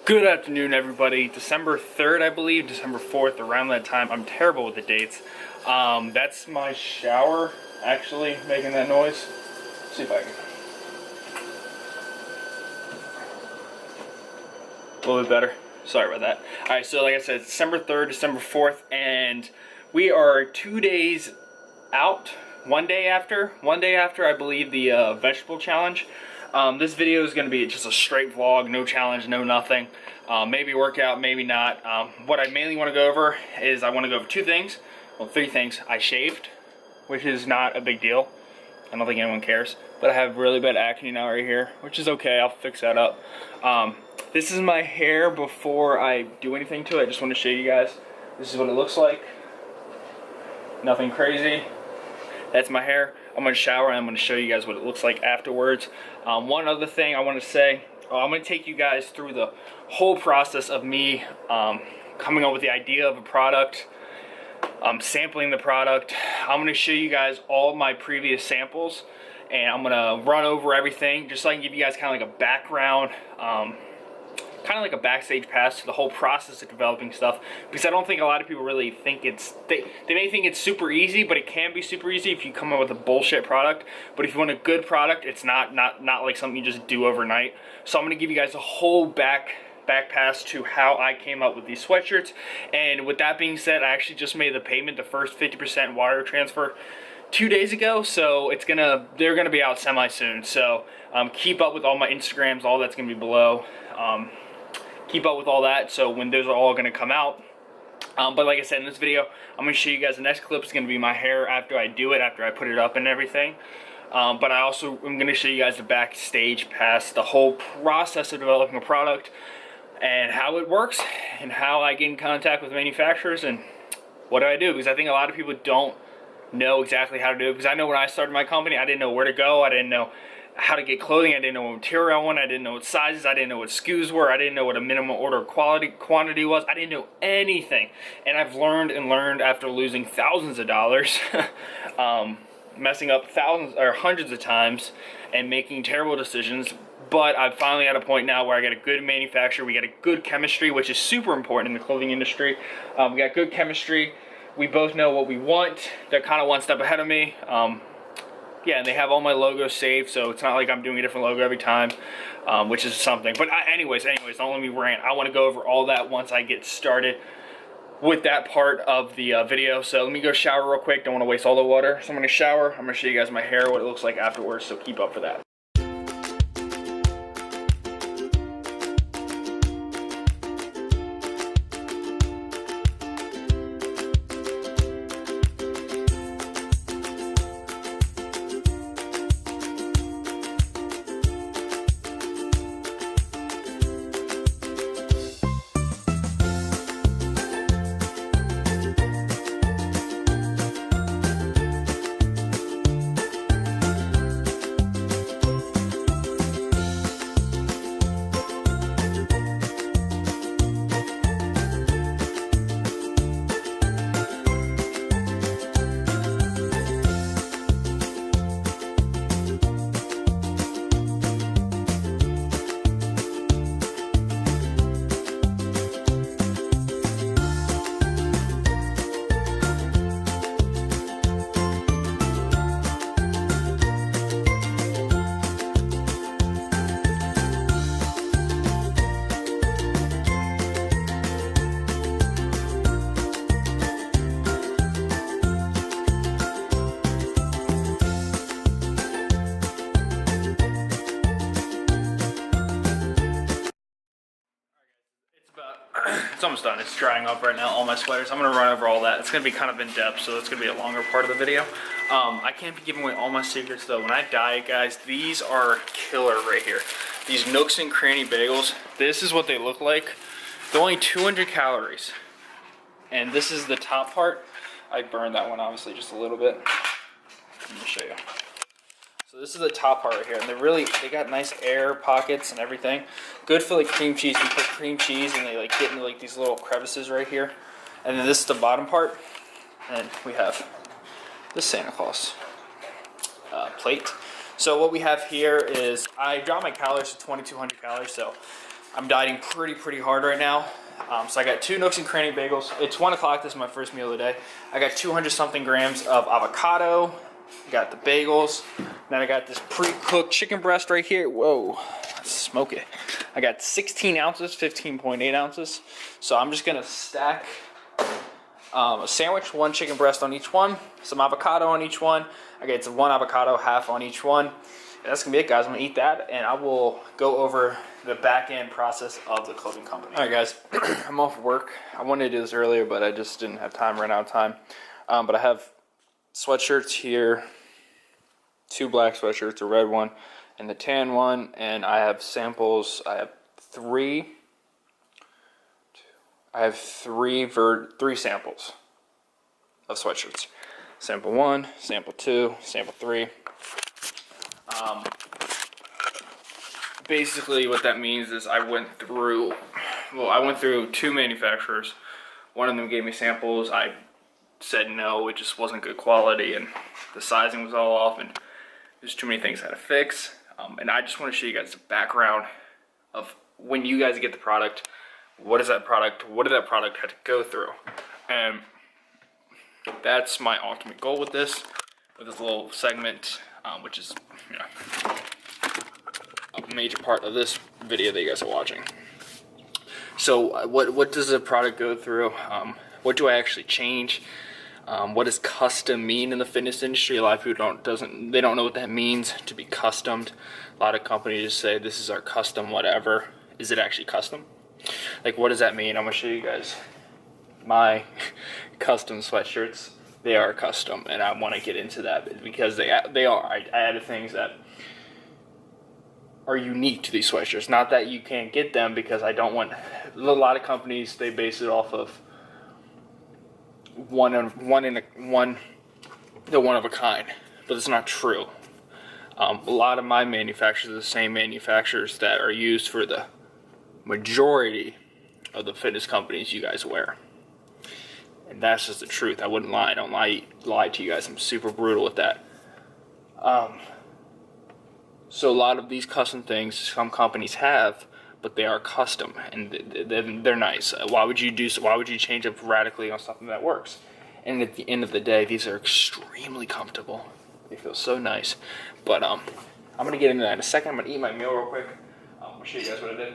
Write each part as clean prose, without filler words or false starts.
Good afternoon, everybody. December 3rd, I believe, December 4th, around that time. I'm terrible with the dates. That's my shower, actually, making that noise. Let's see if I can. A little bit better. Sorry about that. Alright, so like I said, December 3rd, December 4th, and we are 2 days out. One day after, I believe, the vegetable challenge. This video is going to be just a straight vlog, no challenge, no nothing. Maybe workout, maybe not. What I mainly want to go over is I want to go over two things. Well, three things. I shaved, which is not a big deal. I don't think anyone cares. But I have really bad acne now right here, which is okay. I'll fix that up. This is my hair before I do anything to it. I just want to show you guys. This is what it looks like. Nothing crazy. That's my hair. I'm going to shower and I'm going to show you guys what it looks like afterwards. One other thing I want to say, I'm going to take you guys through the whole process of me coming up with the idea of a product, sampling the product. I'm going to show you guys all my previous samples, and I'm going to run over everything just so I can give you guys kind of like a background, kind of like a backstage pass to the whole process of developing stuff, because I don't think a lot of people really think it's, they may think it's super easy, but it can be super easy if you come up with a bullshit product. But if you want a good product, it's not like something you just do overnight. So I'm going to give you guys a whole back pass to how I came up with these sweatshirts. And with that being said, I actually just made the payment, the first 50% wire transfer 2 days ago, so they're gonna be out semi soon. So keep up with all my Instagrams, all that's gonna be below. Keep up with all that, so when those are all going to come out. But like I said, in this video, I'm going to show you guys the next clip is going to be my hair after I do it, after I put it up and everything. But I also am going to show you guys the backstage pass, the whole process of developing a product, and how it works, and how I get in contact with manufacturers, and what do I do, because I think a lot of people don't know exactly how to do it. Because I know when I started my company, I didn't know where to go, I didn't know how to get clothing, I didn't know what material I wanted, I didn't know what sizes, I didn't know what SKUs were, I didn't know what a minimum order quantity was, I didn't know anything. And I've learned and learned after losing thousands of dollars, messing up thousands or hundreds of times, and making terrible decisions. But I'm finally at a point now where I got a good manufacturer, we got a good chemistry, which is super important in the clothing industry. We got good chemistry, we both know what we want, they're kind of one step ahead of me. Yeah, and they have all my logos saved, so it's not like I'm doing a different logo every time, which is something. But anyways, don't let me rant. I want to go over all that once I get started with that part of the video. So let me go shower real quick. Don't want to waste all the water. So I'm going to shower. I'm going to show you guys my hair, what it looks like afterwards, so keep up for that. It's almost done. It's drying up right now, all my sweaters. I'm going to run over all that. It's going to be kind of in depth, so it's going to be a longer part of the video. I can't be giving away all my secrets, though. When I diet, guys, these are killer right here. These Nooks and Cranny bagels, this is what they look like. They're only 200 calories. And this is the top part. I burned that one, obviously, just a little bit. Let me show you. So this is the top part right here, and they got nice air pockets and everything. Good for like cream cheese. You put cream cheese and they like get into like these little crevices right here. And then this is the bottom part, and we have the Santa Claus plate. So what we have here is, I dropped my calories to 2,200 calories, so I'm dieting pretty hard right now. So I got 2 Nooks and Cranny bagels. It's 1 o'clock. This is my first meal of the day. I got 200 something grams of avocado. I got the bagels. Then I got this pre-cooked chicken breast right here. Whoa, let's smoke it. I got 16 ounces, 15.8 ounces. So I'm just gonna stack a sandwich, 1 chicken breast on each one, some avocado on each one. I get 1 avocado, half on each one. And that's gonna be it, guys. I'm gonna eat that, and I will go over the back end process of the clothing company. All right, guys, I'm off work. I wanted to do this earlier, but I just didn't have time, ran out of time. But I have sweatshirts here, 2 black sweatshirts, a red one, and the tan one, and I have samples. I have three samples of sweatshirts. Sample 1, sample 2, sample 3. Basically what that means is I went through 2 manufacturers. One of them gave me samples. I said no, it just wasn't good quality, and the sizing was all off, and there's too many things I had to fix. And I just want to show you guys the background of when you guys get the product. What did that product have to go through? And that's my ultimate goal with this little segment, which is, you know, a major part of this video that you guys are watching. So what does the product go through? What do I actually change? What does custom mean in the fitness industry? A lot of people don't know what that means, to be customed. A lot of companies just say this is our custom whatever. Is it actually custom? Like, what does that mean? I'm gonna show you guys my custom sweatshirts. They are custom, and I want to get into that because they are. I added things that are unique to these sweatshirts. Not that you can't get them, because I don't want. A lot of companies, they base it off of one of a kind, but it's not true. A lot of my manufacturers are the same manufacturers that are used for the majority of the fitness companies you guys wear. And that's just the truth. I wouldn't lie. I don't lie to you guys. I'm super brutal with that. So a lot of these custom things some companies have, but they are custom, and they're nice. Why would you change up radically on something that works? And at the end of the day, these are extremely comfortable. They feel so nice. But I'm gonna get into that in a second. I'm gonna eat my meal real quick. I'll show you guys what I did.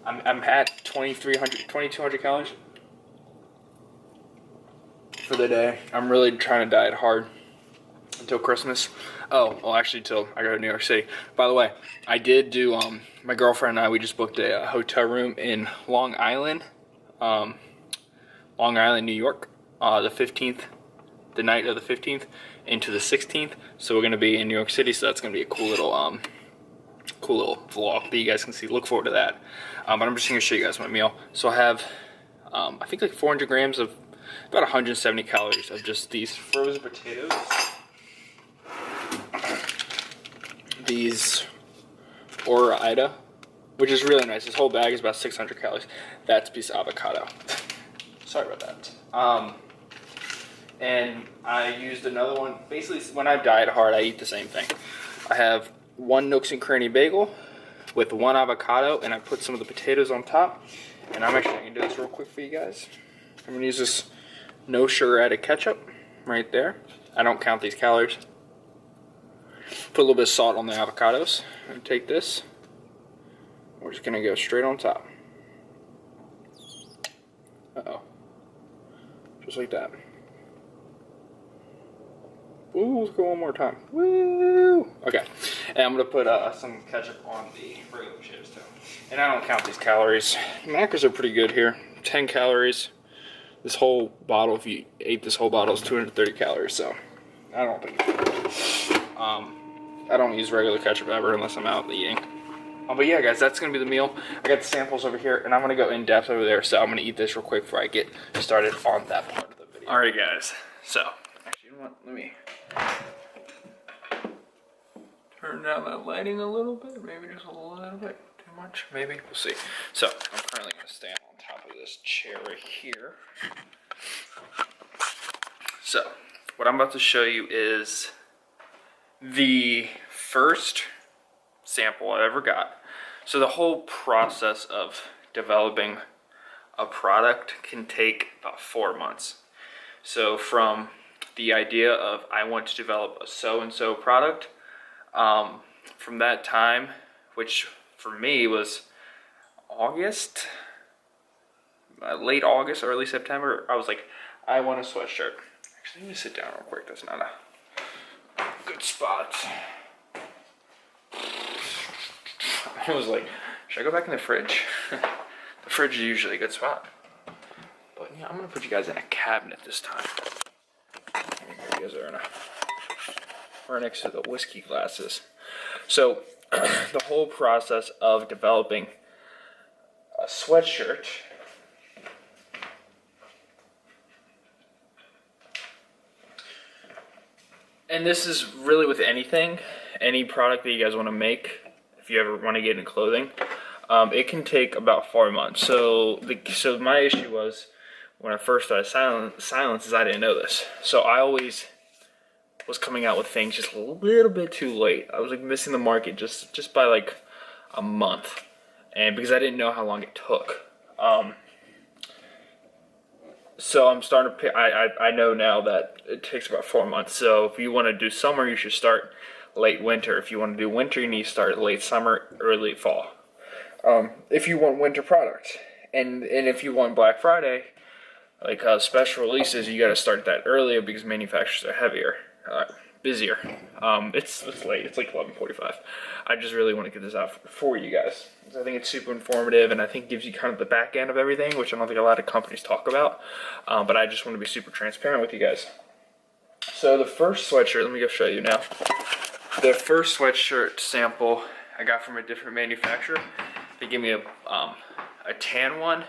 I'm at 2,200 calories for the day. I'm really trying to diet hard until Christmas. Oh, well, actually, till I go to New York City. By the way, I did do, my girlfriend and I, we just booked a hotel room in Long Island, New York, the 15th, the night of the 15th into the 16th. So we're going to be in New York City, so that's going to be a cool little vlog that you guys can see. Look forward to that. But I'm just going to show you guys my meal. So I have, I think like 400 grams of, about 170 calories of just these frozen potatoes. These Ora-Ida, which is really nice. This whole bag is about 600 calories. That's a piece of avocado. Sorry about that. And I used another one. Basically, when I diet hard, I eat the same thing. I have 1 Nooks and Cranny bagel with 1 avocado, and I put some of the potatoes on top. And I'm actually going to do this real quick for you guys. I'm going to use this no sugar added ketchup right there. I don't count these calories. Put a little bit of salt on the avocados. I'm going to take this. We're just going to go straight on top. Uh-oh. Just like that. Ooh, let's go one more time. Woo! Okay. And I'm going to put some ketchup on the regular potatoes too. And I don't count these calories. Macros are pretty good here. 10 calories. This whole bottle, if you ate this whole bottle, is 230 calories. So, I don't think I don't use regular ketchup ever unless I'm out eating. But yeah, guys, that's going to be the meal. I got the samples over here, and I'm going to go in depth over there. So I'm going to eat this real quick before I get started on that part of the video. All right, guys. So, actually, you know what? Let me turn down that lighting a little bit. Maybe just a little bit too much. Maybe. We'll see. So, I'm currently going to stand on top of this chair right here. So, what I'm about to show you is the first sample I ever got So the whole process of developing a product can take about 4 months. So from the idea of I want to develop a so-and-so product, from that time, which for me was August, late August, early September, I was like, I want a sweatshirt. Actually, let me sit down real quick. That's not a good spot. I was like, should I go back in the fridge? The fridge is usually a good spot. But yeah, I'm gonna put you guys in a cabinet this time. You guys are right next to the whiskey glasses. So the whole process of developing a sweatshirt and this is really with anything, any product that you guys want to make, if you ever want to get into clothing, it can take about 4 months. So my issue was when I first started Silence is I didn't know this. So I always was coming out with things just a little bit too late. I was like missing the market just by like a month, and because I didn't know how long it took. So I'm starting to pick, I know now that it takes about 4 months. So if you want to do summer, you should start late winter. If you want to do winter, you need to start late summer, early fall. If you want winter products, and if you want Black Friday, like special releases, you got to start that earlier because manufacturers are heavier, busier. It's late. It's like 11:45. I just really want to get this out for you guys. I think it's super informative, and I think it gives you kind of the back end of everything, which I don't think a lot of companies talk about. But I just want to be super transparent with you guys. So the first sweatshirt, let me go show you now. The first sweatshirt sample I got from a different manufacturer. They gave me a tan one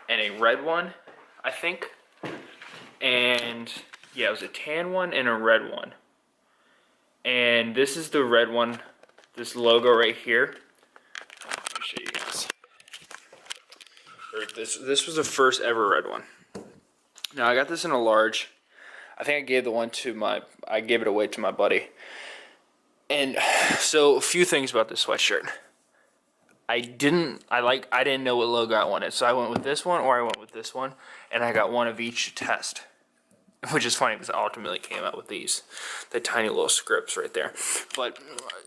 and a red one, I think. And yeah, it was a tan one and a red one. And this is the red one, this logo right here. Let me show you guys. This was the first ever red one. Now I got this in a large. I think I gave it away to my buddy. And so a few things about this sweatshirt. I didn't know what logo I wanted, so I went with this one or I went with this one, and I got one of each to test. Which is funny because I ultimately came out with these, the tiny little scripts right there. But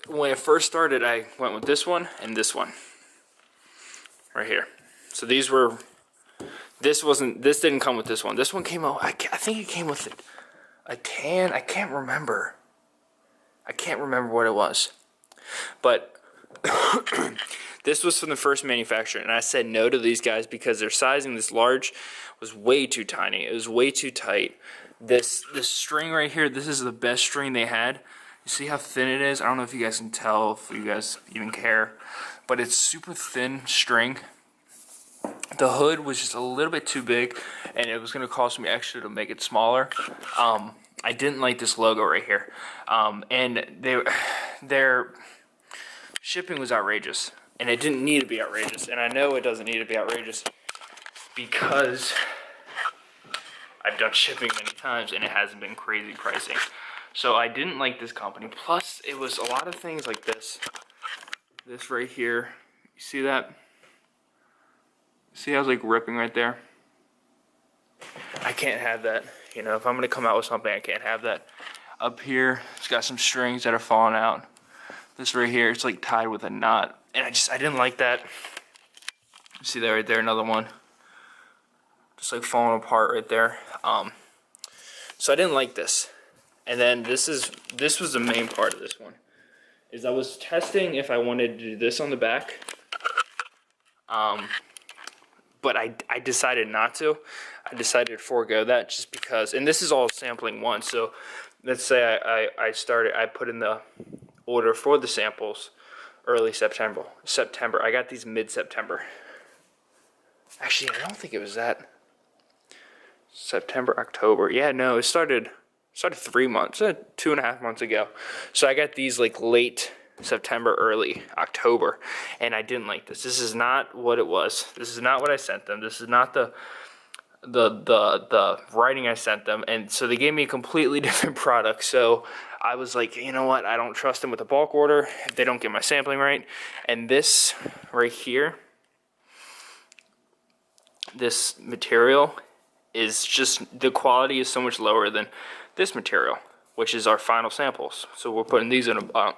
when it first started, I went with this one and this one, right here. So this didn't come with this one. This one came out. I think it came with a tan. I can't remember what it was, but this was from the first manufacturer, and I said no to these guys because their sizing, this large, was way too tiny. It was way too tight. This string right here, this is the best string they had. You see how thin it is? I don't know if you guys can tell, if you guys even care, but it's super thin string. The hood was just a little bit too big, and it was going to cost me extra to make it smaller. I didn't like this logo right here, and their shipping was outrageous, and it didn't need to be outrageous, and I know it doesn't need to be outrageous because I've done shipping many times and it hasn't been crazy pricing. So I didn't like this company. Plus, it was a lot of things like this. This right here, you see that? See how it's like ripping right there? I can't have that. You know, if I'm gonna come out with something, I can't have that. Up here, it's got some strings that are falling out. This right here, it's like tied with a knot. And I didn't like that. See that right there, another one. Just like falling apart right there. So I didn't like this. And then this was the main part of this one. Is I was testing if I wanted to do this on the back. But I decided not to. I decided to forego that just because, and this is all sampling one. So let's say I put in the order for the samples early September. I got these mid-September. Actually, I don't think it was that. September, October. Yeah, no, it started 3 months, 2.5 months ago. So I got these like late September, early October, and I didn't like this. This is not what it was. This is not what I sent them. This is not the writing I sent them, and so they gave me a completely different product. So I was like, you know what, I don't trust them with a bulk order if they don't get my sampling right. And this right here, this material is just, the quality is so much lower than this material, which is our final samples. So we're putting these in a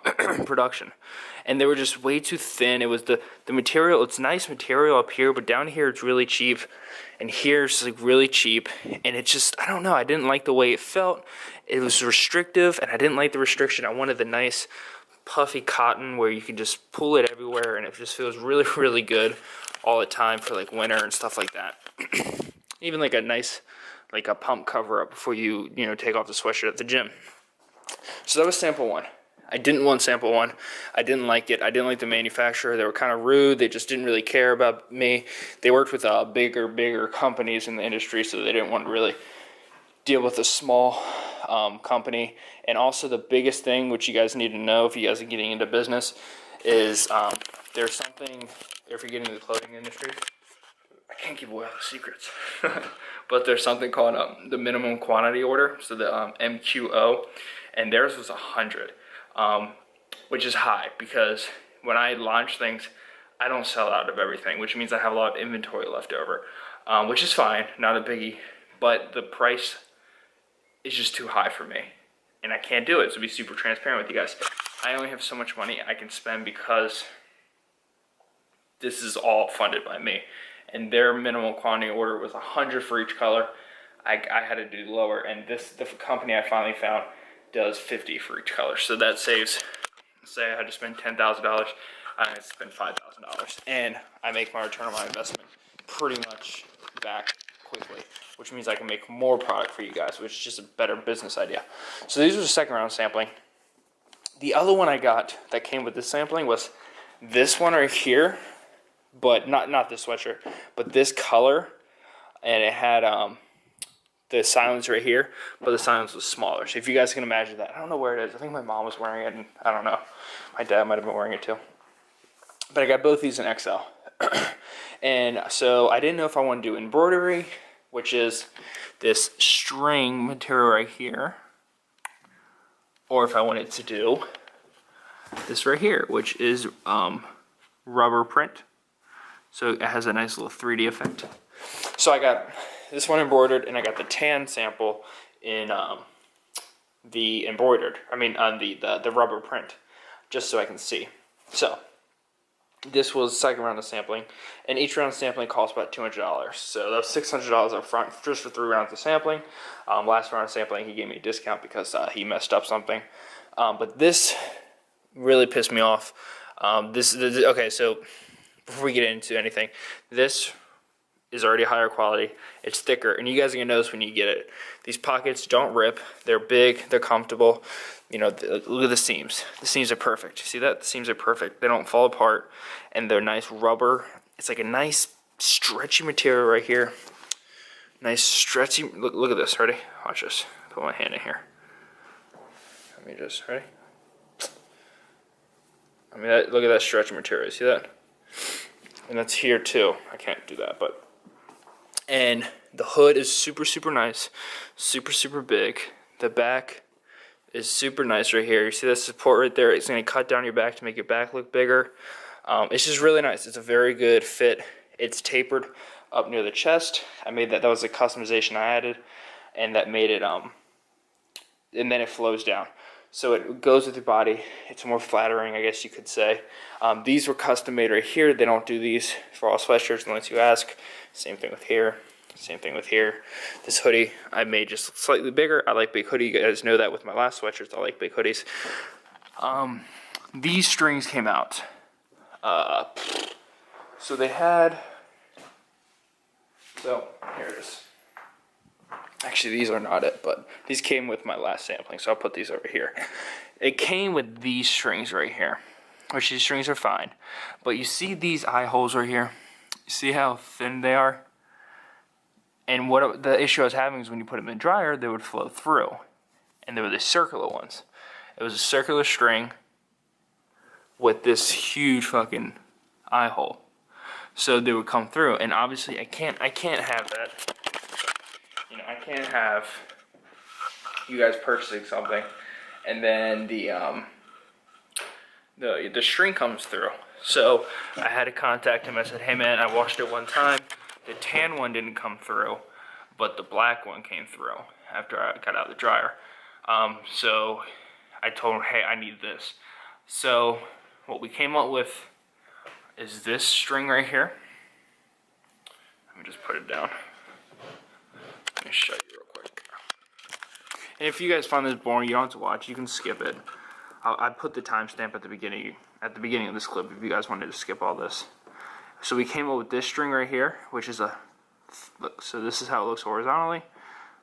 production. And they were just way too thin. It was the material, it's nice material up here, but down here it's really cheap. And here's like really cheap. And it just, I don't know, I didn't like the way it felt. It was restrictive, and I didn't like the restriction. I wanted the nice puffy cotton where you can just pull it everywhere, and it just feels really, really good all the time for like winter and stuff like that. Even like a nice, like a pump cover up before you take off the sweatshirt at the gym. So that was sample 1. I didn't want sample 1. I didn't like it. I didn't like the manufacturer. They were kind of rude. They just didn't really care about me. They worked with bigger companies in the industry, so they didn't want to really deal with a small company. And also the biggest thing, which you guys need to know if you guys are getting into business, is there's something, if you're getting into the clothing industry, I can't give away all the secrets, but there's something called the minimum quantity order, so the MQO, and theirs was 100, which is high, because when I launch things, I don't sell out of everything, which means I have a lot of inventory left over, which is fine, not a biggie, but the price is just too high for me, and I can't do it. So to be super transparent with you guys, I only have so much money I can spend because this is all funded by me, and their minimum quantity order was 100 for each color. I had to do lower, and the company I finally found does 50 for each color. So that saves, say I had to spend $10,000, I had to spend $5,000, and I make my return on my investment pretty much back quickly, which means I can make more product for you guys, which is just a better business idea. So these were the second round sampling. The other one I got that came with this sampling was this one right here, but not this sweatshirt, but this color, and it had the silence right here, but the silence was smaller. So if you guys can imagine that, I don't know where it is. I think my mom was wearing it, and I don't know. My dad might have been wearing it too. But I got both these in XL. And so I didn't know if I want to do embroidery, which is this string material right here, or if I wanted to do this right here, which is rubber print. So it has a nice little 3D effect. So I got this one embroidered, and I got the tan sample in the embroidered. I mean, on the rubber print, just so I can see. So this was the second round of sampling, and each round of sampling cost about $200. So that was $600 up front just for 3 rounds of sampling. Last round of sampling, he gave me a discount because he messed up something. But this really pissed me off. Okay, so before we get into anything, this is already higher quality. It's thicker, and you guys are gonna notice when you get it. These pockets don't rip. They're big. They're comfortable. You know, look at the seams. The seams are perfect. See that? The seams are perfect. They don't fall apart, and they're nice rubber. It's like a nice stretchy material right here. Nice stretchy. Look at this. Ready? Watch this. Put my hand in here. Let me just ready. I mean, look at that stretchy material. See that? And that's here too. I can't do that, but. And the hood is super, super nice. Super, super big. The back is super nice right here. You see that support right there? It's going to cut down your back to make your back look bigger. It's just really nice. It's a very good fit. It's tapered up near the chest. I made that. That was a customization I added, and that made it. And then it flows down, so it goes with your body. It's more flattering, I guess you could say. These were custom made right here. They don't do these for all sweatshirts unless you ask. Same thing with here. Same thing with here. This hoodie I made just slightly bigger. I like big hoodie. You guys know that with my last sweatshirts. I like big hoodies. These strings came out. So they had. So here it is. Actually, these are not it, but these came with my last sampling, so I'll put these over here. It came with these strings right here, which these strings are fine. But you see these eye holes right here? You see how thin they are? And what the issue I was having is when you put them in the dryer, they would flow through. And there were the circular ones. It was a circular string with this huge fucking eye hole. So they would come through, and obviously I can't have that. You know, I can't have you guys purchasing something and then the string comes through. So I had to contact him. I said, hey man, I washed it one time. The tan one didn't come through, but the black one came through after I got out of the dryer. So I told him, hey, I need this. So what we came up with is this string right here. Let me just put it down. Let me show you real quick. And if you guys find this boring, you don't have to watch. You can skip it. I put the timestamp at the beginning of this clip if you guys wanted to skip all this. So we came up with this string right here, which is look, so this is how it looks horizontally.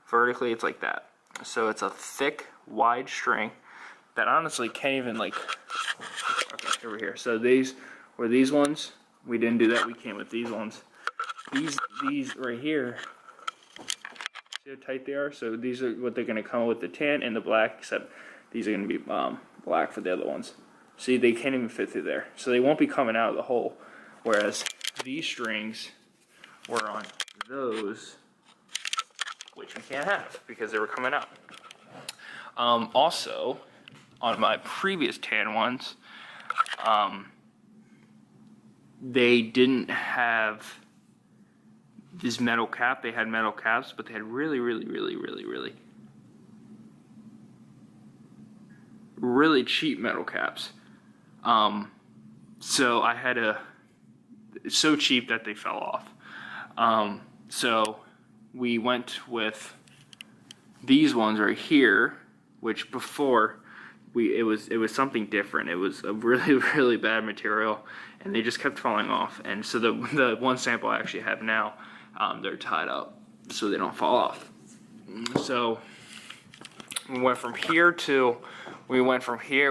Vertically, it's like that. So it's a thick, wide string that honestly can't even okay, over here. So these were these ones. We didn't do that. We came with these ones. These right here. See how tight they are? So these are what they're going to come with, the tan and the black, except these are going to be black for the other ones. See, they can't even fit through there. So they won't be coming out of the hole. Whereas these strings were on those, which we can't have because they were coming out. Also, on my previous tan ones, they didn't have this metal cap. They had metal caps, but they had really cheap metal caps. So I had it's so cheap that they fell off. So we went with these ones right here, which before it was something different. It was a really bad material, and they just kept falling off. And so the one sample I actually have now, they're tied up so they don't fall off. So we went from here,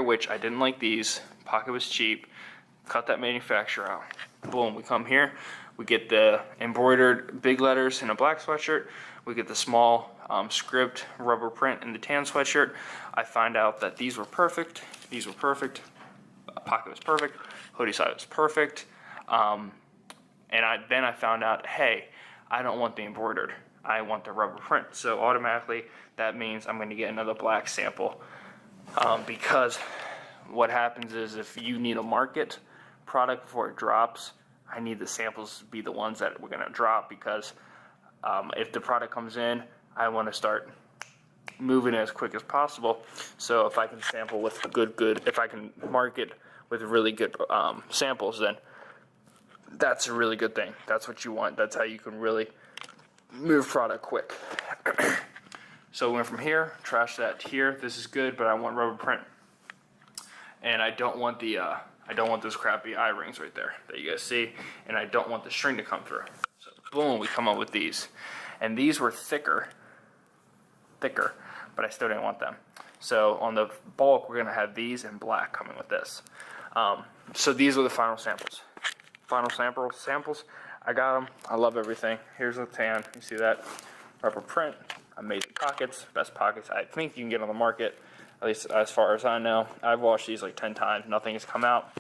which I didn't like these. Pocket was cheap. Cut that manufacturer out. Boom, we come here. We get the embroidered big letters in a black sweatshirt. We get the small script rubber print in the tan sweatshirt. I find out that these were perfect. These were perfect. Pocket was perfect. Hoodie side was perfect. And then I found out, hey, I don't want the embroidered. I want the rubber print. So automatically that means I'm going to get another black sample. Because what happens is if you need a market product before it drops, I need the samples to be the ones that we're going to drop, because if the product comes in, I want to start moving it as quick as possible. So if I can sample with if I can market with really good samples, then that's a really good thing. That's what you want. That's how you can really move product quick. So we went from here, trash that to here. This is good, but I want rubber print, and I don't want those crappy eye rings right there that you guys see, and I don't want the string to come through. So boom, we come up with these, and these were thicker, but I still didn't want them. So on the bulk, we're gonna have these in black coming with this. So these are the final samples. Samples. I got them. I love everything. Here's the tan. You see that? Rubber print. Amazing pockets. Best pockets I think you can get on the market. At least as far as I know. I've washed these like 10 times. Nothing has come out.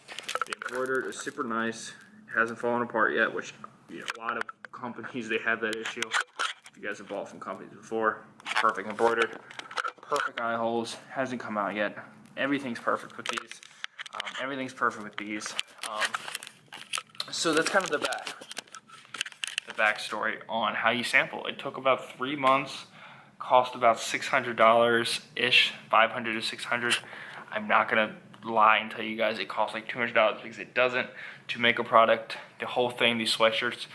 The embroidered is super nice. It hasn't fallen apart yet, which a lot of companies, they have that issue. If you guys have bought from companies before, perfect embroidered. Perfect eye holes. Hasn't come out yet. Everything's perfect with these. So that's kind of the backstory on how you sample. It took about 3 months. Cost about $600-ish, $500 to $600. I'm not gonna lie and tell you guys it costs like $200, because it doesn't. To make a product, the whole thing, these sweatshirts,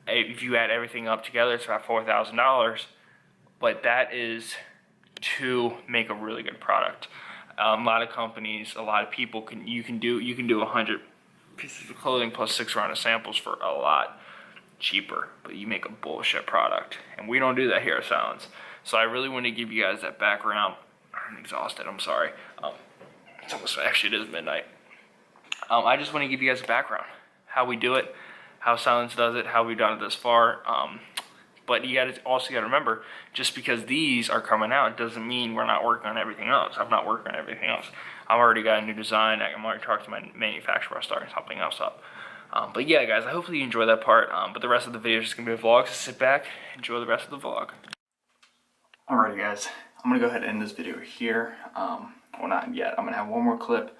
if you add everything up together, it's about $4,000. But that is to make a really good product. A lot of companies, a lot of people you can do 100 pieces of clothing plus 6 rounds of samples for a lot cheaper, but you make a bullshit product, and we don't do that here at Silence. So I really want to give you guys that background. I'm exhausted, I'm sorry. It's almost, actually it is midnight. I just want to give you guys a background, how we do it, how Silence does it, how we've done it this far. But you also got to remember, just because these are coming out doesn't mean we're not working on everything else. I'm not working on everything else. I've already got a new design. I'm already talking to my manufacturer about starting something else up. But yeah, guys, I hopefully you enjoy that part. But the rest of the video is just going to be a vlog, so sit back, enjoy the rest of the vlog. Alrighty, guys. I'm gonna go ahead and end this video here. Well, not yet. I'm gonna have one more clip.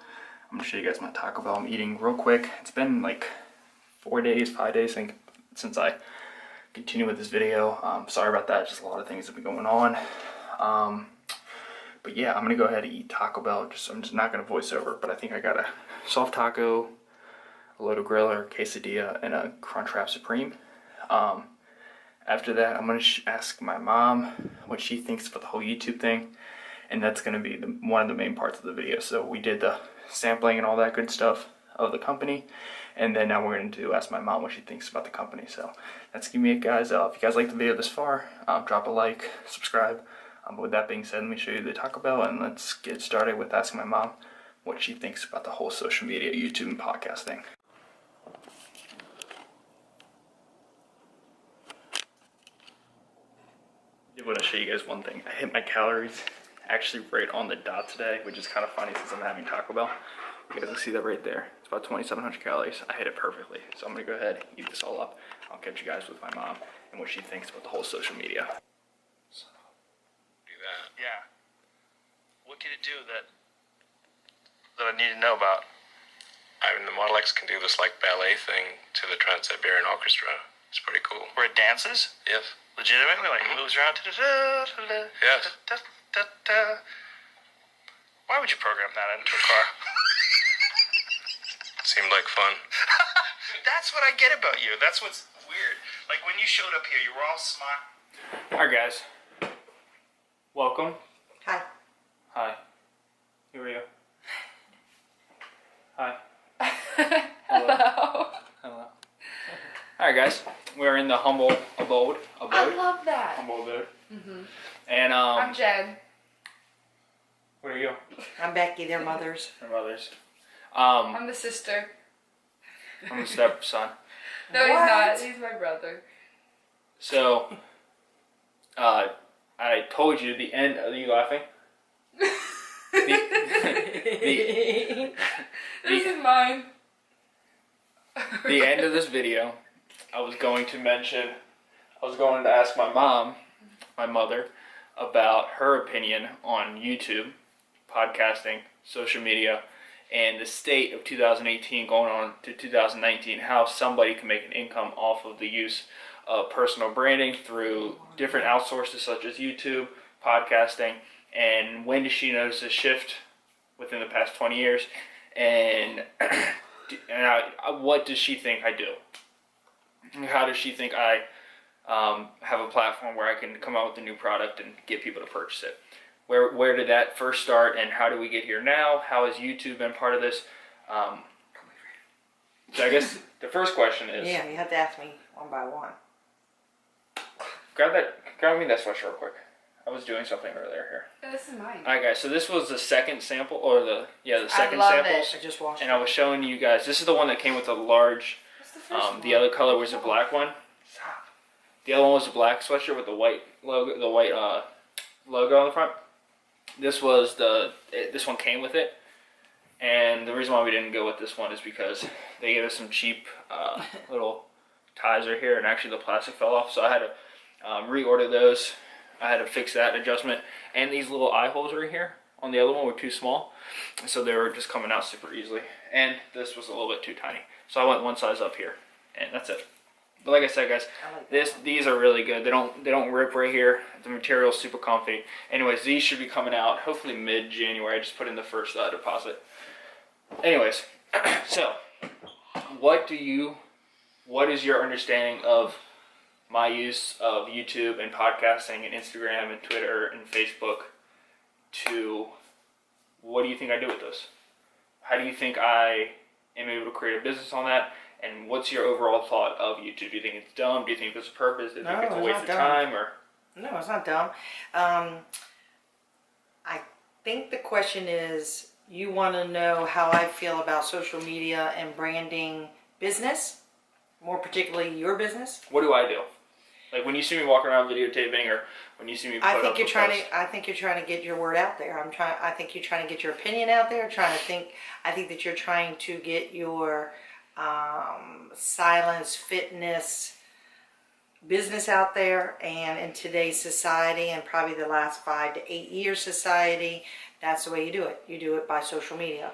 I'm gonna show you guys my Taco Bell I'm eating real quick. It's been like 5 days, I think, since I continued with this video. Sorry about that. Just a lot of things have been going on. But yeah, I'm gonna go ahead and eat Taco Bell. I'm just not gonna voice over, but I think I got a soft taco, a loaded griller, quesadilla, and a Crunchwrap Supreme. After that, I'm gonna ask my mom what she thinks about the whole YouTube thing, and that's gonna be one of the main parts of the video. So we did the sampling and all that good stuff of the company, and then now we're going to ask my mom what she thinks about the company. So that's gonna be it, guys. If you guys like the video this far, drop a like, subscribe. But with that being said, let me show you the Taco Bell, and let's get started with asking my mom what she thinks about the whole social media, YouTube, and podcast thing. I want to show you guys one thing. I hit my calories actually right on the dot today, which is kind of funny since I'm having Taco Bell. You guys can see that right there. It's about 2,700 calories. I hit it perfectly. So I'm gonna go ahead and eat this all up. I'll catch you guys with my mom and what she thinks about the whole social media. So, do that. Yeah. What can it do that I need to know about? I mean, the Model X can do this like ballet thing to the Trans-Siberian Orchestra. It's pretty cool. Where it dances? Yes. Legitimately, like moves around. Yes. Why would you program that into a car? Seemed like fun. That's what I get about you. That's what's weird. Like when you showed up here, you were all smart. Alright, guys. Welcome. Hi. Hi. Who are you? Hi. Hello. Hello. Alright, guys. We're in the humble abode. I love that. Humble abode. Mm-hmm. And I'm Jen. What are you? I'm Becky. They're mothers. Her mothers. I'm the sister. I'm the stepson. No, What? he's not. He's my brother. So, I told you the end. Are you laughing? This is mine. The end of this video, I was going to ask my mom, my mother, about her opinion on YouTube, podcasting, social media, and the state of 2018 going on to 2019, how somebody can make an income off of the use of personal branding through different outsources such as YouTube, podcasting, and when does she notice a shift within the past 20 years, and what does she think I do? How does she think I have a platform where I can come out with a new product and get people to purchase it? Where did that first start, and how do we get here now? How has YouTube been part of this? So I guess the first question is... Yeah, you have to ask me one by one. Grab me that sweatshirt real quick. I was doing something earlier here. No, this is mine. Alright, guys, so this was the second sample, or the second love samples. I just washed And it. I was showing you guys, this is the one that came with a large, What's the first one? the other color was a black one. Stop. The other one was a black sweatshirt with the white logo, logo on the front. This was this one came with it. And the reason why we didn't go with this one is because they gave us some cheap little ties right here, and actually the plastic fell off. So I had to reorder those. I had to fix that adjustment. And these little eye holes right here on the other one were too small. So they were just coming out super easily. And this was a little bit too tiny. So I went one size up here. And that's it. But like I said, guys, these are really good. They don't rip right here. The material's super comfy. Anyways, these should be coming out hopefully mid-January. I just put in the first deposit. Anyways, so what is your understanding of my use of YouTube and podcasting and Instagram and Twitter and Facebook to what do you think I do with this? How do you think I am able to create a business on that? And what's your overall thought of YouTube? Do you think it's dumb? Do you think there's a purpose? Do you think it's a waste of time? Or No, it's not dumb. I think the question is, you want to know how I feel about social media and branding business, more particularly your business. What do I do? Like when you see me walking around videotaping, or when you see me put I think up you're a trying post. to. I think you're trying to get your word out there. I think you're trying to get your opinion out there. I think that you're trying to get your silence, fitness, business out there, and in today's society, and probably the last 5 to 8 years society, that's the way you do it. You do it by social media,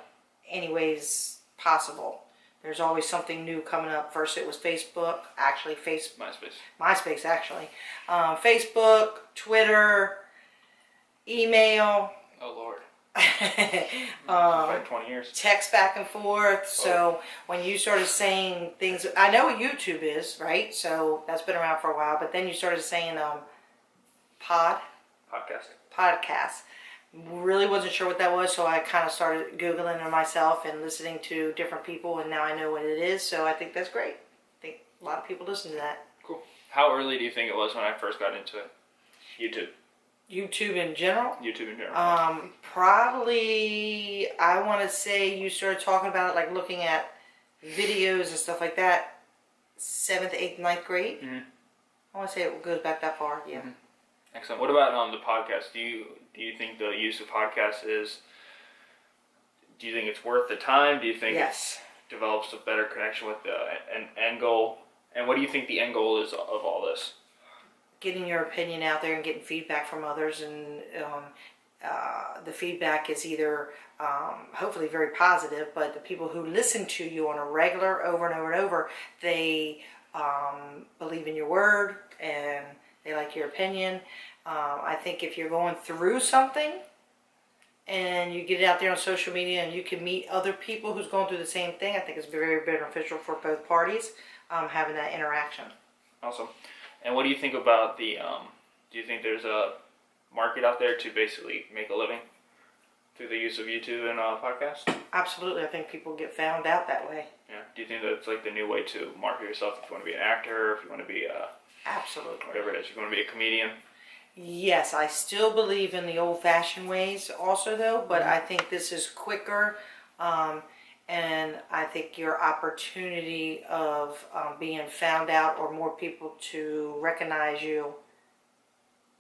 any ways possible. There's always something new coming up. First it was Facebook, actually MySpace actually. Facebook, Twitter, email. Oh Lord. um, Like 20 years. Text back and forth. So when you started saying things, I know what YouTube is, right? So that's been around for a while. But then you started saying podcast. Really wasn't sure what that was, so I kind of started Googling it myself and listening to different people, and now I know what it is. So I think that's great. I think a lot of people listen to that. Cool. How early do you think it was when I first got into it? YouTube in general? YouTube in general. Probably, I want to say you started talking about it, like looking at videos and stuff like that, 7th, 8th, 9th grade. Mm-hmm. I want to say it goes back that far, yeah. Mm-hmm. Excellent. What about the podcast? Do you think the use of podcasts is? Do you think it's worth the time? Do you think Yes. it develops a better connection with the end goal? And what do you think the end goal is of all this? Getting your opinion out there and getting feedback from others, and the feedback is either hopefully very positive, but the people who listen to you on a regular, over and over and over, they believe in your word and they like your opinion. I think if you're going through something and you get it out there on social media and you can meet other people who's going through the same thing, I think it's very beneficial for both parties, having that interaction. Awesome. And what do you think about the, do you think there's a market out there to basically make a living through the use of YouTube and podcasts? Absolutely. I think people get found out that way. Yeah. Do you think that it's like the new way to market yourself if you want to be an actor, if you want to be Absolutely. whatever it is, if you want to be a comedian? Yes, I still believe in the old-fashioned ways also, though, but I think this is quicker, and I think your opportunity of being found out or more people to recognize you,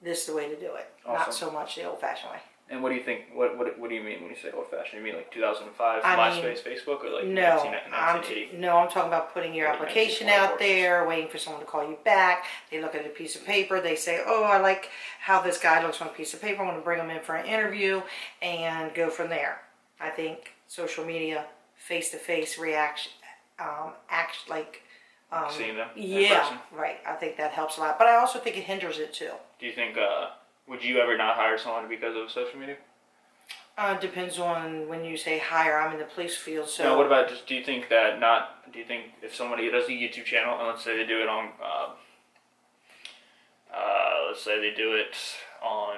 this is the way to do it. Awesome. Not so much the old-fashioned way. And what do you think? What do you mean when you say old-fashioned? You mean like 2005 I mean, MySpace, Facebook, or like No, 1980? I'm talking about putting your Like application 1924. out there, waiting for someone to call you back. They look at a piece of paper. They say, "Oh, I like how this guy looks on a piece of paper. I want to bring him in for an interview," and go from there. I think social media, face-to-face reaction, act like. Seeing them in Yeah, person? right. I think that helps a lot, but I also think it hinders it too. Do you think, would you ever not hire someone because of social media? Depends on when you say hire. I'm in the police field, so. No, what about just, do you think if somebody does a YouTube channel, and let's say they do it on, let's say they do it on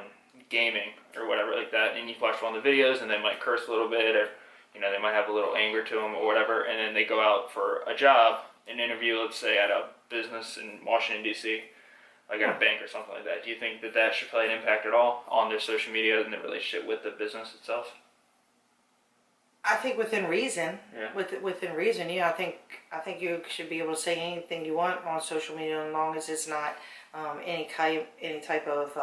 gaming or whatever like that, and you watch one of the videos and they might curse a little bit, or, they might have a little anger to them or whatever, and then they go out for a job, an interview, let's say at a business in Washington, D.C., like at a bank or something like that. Do you think that should play an impact at all on their social media and the relationship with the business itself? I think within reason. Yeah. Within reason, yeah. I think you should be able to say anything you want on social media, as long as it's not any type of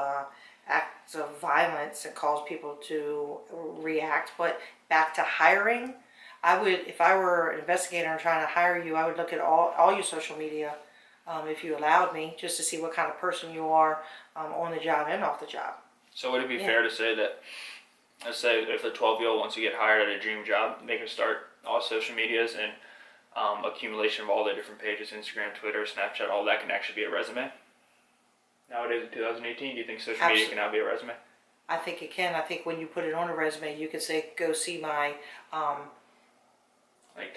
acts of violence that cause people to react. But back to hiring, I would, if I were an investigator and trying to hire you, I would look at all your social media, if you allowed me, just to see what kind of person you are on the job and off the job. So would it be fair to say that, let's say if a 12-year-old wants to get hired at a dream job, they can start all social medias and accumulation of all their different pages, Instagram, Twitter, Snapchat, all that can actually be a resume? Nowadays in 2018, do you think social media can now be a resume? I think it can. I think when you put it on a resume, you can say, go see my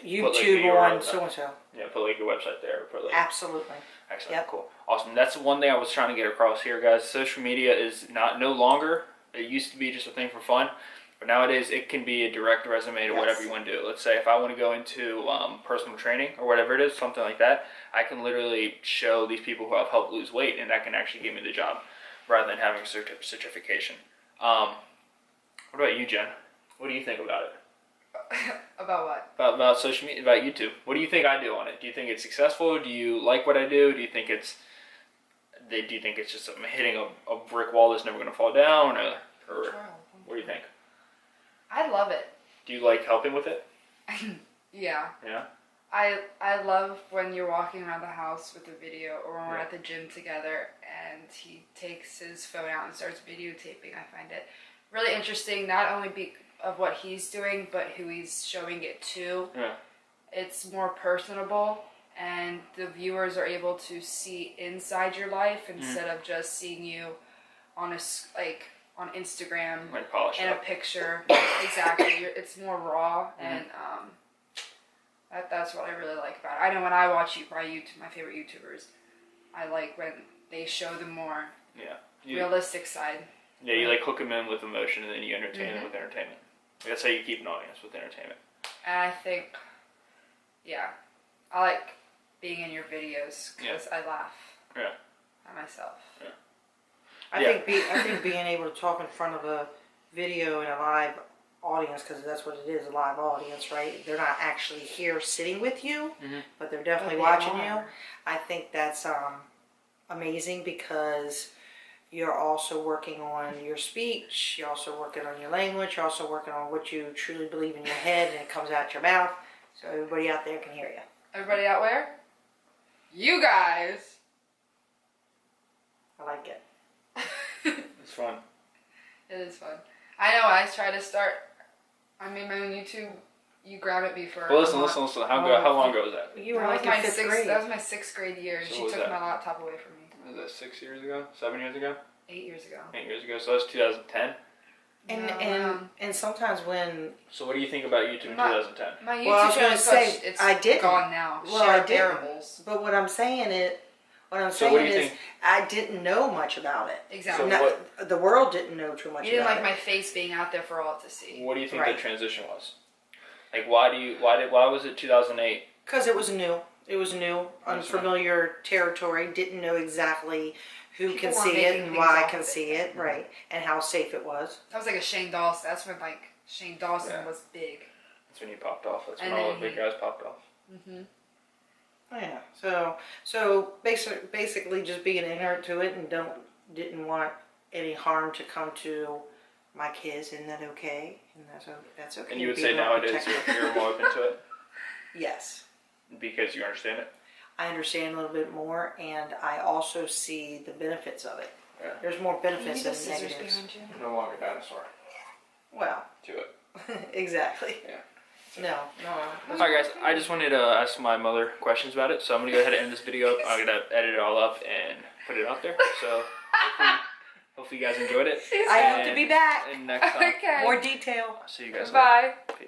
YouTube on so-and-so. Yeah, put like your website there. Absolutely. Excellent. Yep. Cool. Awesome. That's one thing I was trying to get across here, guys. Social media is no longer, it used to be just a thing for fun, but nowadays it can be a direct resume to whatever you want to do. Let's say if I want to go into personal training or whatever it is, something like that, I can literally show these people who I've helped lose weight, and that can actually give me the job rather than having a certification. What about you, Jen? What do you think about it? About what? About social media, about YouTube. What do you think I do on it? Do you think it's successful? Do you like what I do? Do you think it's just I'm hitting a brick wall that's never going to fall down, or what do you think? I love it. Do you like helping with it? Yeah. Yeah. I love when you're walking around the house with a video, or when we're Yeah. at the gym together and he takes his phone out and starts videotaping. I find it really interesting, not only of what he's doing, but who he's showing it to. Yeah. It's more personable, and the viewers are able to see inside your life instead of just seeing you on on Instagram Like polish and a up. picture. Exactly. It's more raw, and that's what I really like about it. I know when I watch my favorite YouTubers, I like when they show the more Yeah. realistic side. Yeah, you like hook them in with emotion and then you entertain them with entertainment. That's how you keep an audience, with entertainment. And I think, yeah, I like being in your videos because I laugh Yeah. at myself. Yeah. I think being able to talk in front of a video and a live audience, because that's what it is, a live audience, right? They're not actually here sitting with you, but they're definitely watching you. I think that's amazing, because you're also working on your speech, you're also working on your language, you're also working on what you truly believe in your head, and it comes out your mouth, so everybody out there can hear you. Everybody out where? You guys! I like it. It's fun. It is fun. I know, I try to start. I made my own YouTube. You grabbed at me for. Well, listen. How long ago was that? You were like in fifth grade. That was my 6th grade year, and So she what was took that? my laptop away from me. Was that 6 years ago? 7 years ago? 8 years ago. 8 years ago. So that's 2010. And sometimes when So what do you think about YouTube in 2010? My YouTube Well, I was channel gonna is say, it's I didn't. gone now. Well, Share I didn't. variables. But what I'm saying is, So what do you is, think? I didn't know much about it. Exactly. So The world didn't know too much You didn't about like it. my face being out there for all to see. What do you think Right. the transition was? Like, why was it 2008? Because it was new. It was new, unfamiliar territory. Didn't know exactly who People can were see it making and things why off can of it. see it, right? And how safe it was. That was like a Shane Dawson. That's when Shane Dawson Yeah. was big. That's when he popped off. That's And when all then the big he- guys popped off. Yeah. So basically, just being ignorant to it and didn't want any harm to come to my kids. Isn't that okay? And that's okay. And you would Be say a little nowadays protective. you're more open to it Yes. because you understand it. I understand a little bit more, and I also see the benefits of it. Yeah. There's more You benefits need than the scissors negatives. behind you. No longer dinosaur. Well, To it. exactly. Yeah. No. Alright guys, I just wanted to ask my mother questions about it, so I'm going to go ahead and end this video. I'm going to edit it all up and put it out there. So hopefully you guys enjoyed it. I hope to be back. And next time, Okay. More detail. see you guys later. Bye. Peace.